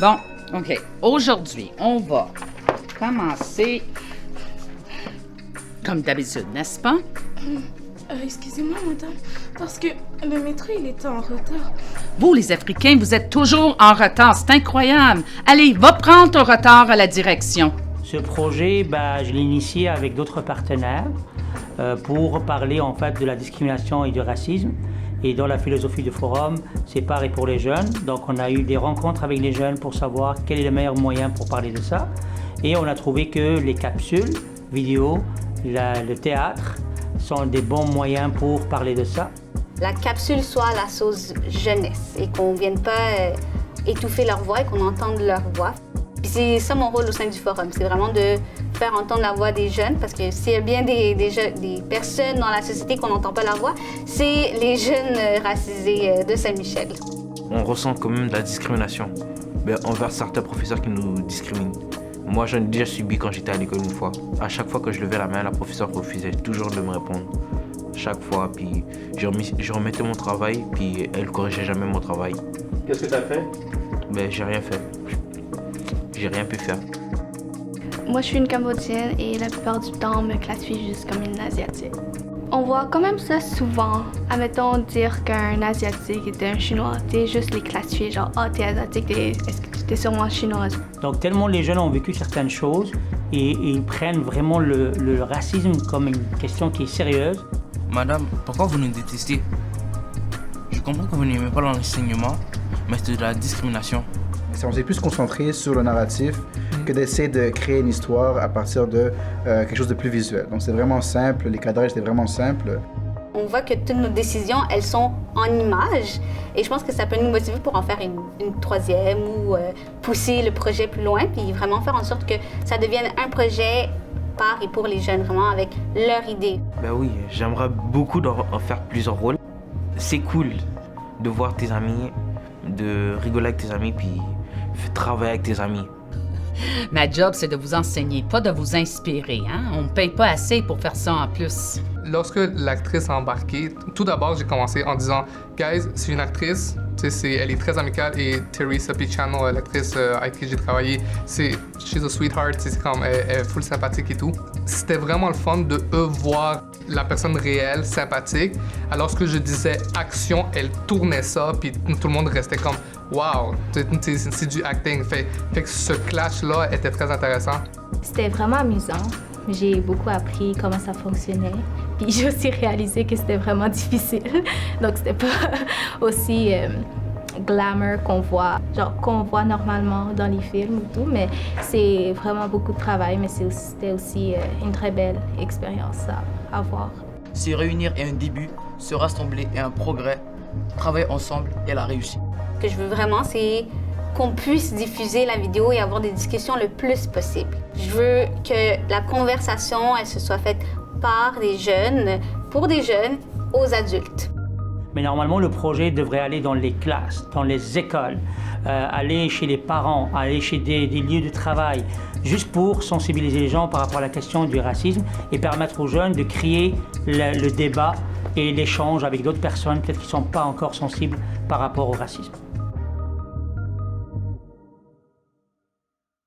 Bon, OK. Aujourd'hui, on va commencer comme d'habitude, n'est-ce pas? Excusez-moi, madame, parce que le métro, il était en retard. Vous, les Africains, vous êtes toujours en retard. C'est incroyable. Allez, va prendre ton retard à la direction. Ce projet, je l'ai initié avec d'autres partenaires pour parler en fait de la discrimination et du racisme. Et dans la philosophie du forum, c'est pareil pour les jeunes. Donc on a eu des rencontres avec les jeunes pour savoir quel est le meilleur moyen pour parler de ça. Et on a trouvé que les capsules vidéo, le théâtre sont des bons moyens pour parler de ça. La capsule soit la sauce jeunesse et qu'on ne vienne pas étouffer leur voix et qu'on entende leur voix. Puis c'est ça mon rôle au sein du forum, c'est vraiment de faire entendre la voix des jeunes, parce que s'il y a bien des personnes dans la société qu'on n'entend pas leur voix, c'est les jeunes racisés de Saint-Michel. On ressent quand même de la discrimination envers certains professeurs qui nous discriminent. Moi, j'en ai déjà subi quand j'étais à l'école une fois. À chaque fois que je levais la main, la professeure refusait toujours de me répondre. Chaque fois, puis je remettais mon travail, puis elle corrigeait jamais mon travail. Qu'est-ce que tu as fait? J'ai rien fait. J'ai rien pu faire. Moi, je suis une Cambodgienne et la plupart du temps, on me classifie juste comme une Asiatique. On voit quand même ça souvent. Admettons dire qu'un Asiatique est un Chinois, t'es juste les classifier genre « Ah, t'es Asiatique, est-ce que t'es sûrement chinoise? » Donc tellement les jeunes ont vécu certaines choses et ils prennent vraiment le racisme comme une question qui est sérieuse. Madame, pourquoi vous nous détestez? Je comprends que vous n'aimez pas l'enseignement, mais c'est de la discrimination. On s'est plus concentré sur le narratif que d'essayer de créer une histoire à partir de quelque chose de plus visuel. Donc c'est vraiment simple, les cadrages étaient vraiment simples. On voit que toutes nos décisions, elles sont en images et je pense que ça peut nous motiver pour en faire une troisième ou pousser le projet plus loin puis vraiment faire en sorte que ça devienne un projet par et pour les jeunes, vraiment avec leur idée. Oui, j'aimerais beaucoup en faire plusieurs rôles. C'est cool de voir tes amis, de rigoler avec tes amis puis travailler avec tes amis. Ma job, c'est de vous enseigner, pas de vous inspirer. Hein? On ne paye pas assez pour faire ça en plus. Lorsque l'actrice a embarqué, tout d'abord, j'ai commencé en disant « Guys, c'est une actrice, elle est très amicale et Teresa Pichano, l'actrice avec qui j'ai travaillé, she's a sweetheart, elle est full sympathique et tout. » C'était vraiment le fun de voir la personne réelle, sympathique. Alors que je disais action, elle tournait ça, puis tout le monde restait comme « Wow, c'est du acting. » Fait que ce clash-là était très intéressant. C'était vraiment amusant. J'ai beaucoup appris comment ça fonctionnait. Puis j'ai aussi réalisé que c'était vraiment difficile. Donc c'était pas aussi glamour qu'on voit normalement dans les films ou tout. Mais c'est vraiment beaucoup de travail, mais c'était aussi une très belle expérience à avoir. Se réunir est un début, se rassembler est un progrès. Travailler ensemble est la réussite. Ce que je veux vraiment, c'est qu'on puisse diffuser la vidéo et avoir des discussions le plus possible. Je veux que la conversation, elle se soit faite par des jeunes, pour des jeunes, aux adultes. Mais normalement, le projet devrait aller dans les classes, dans les écoles, aller chez les parents, aller chez des lieux de travail, juste pour sensibiliser les gens par rapport à la question du racisme et permettre aux jeunes de créer le débat et l'échange avec d'autres personnes peut-être qui ne sont pas encore sensibles par rapport au racisme.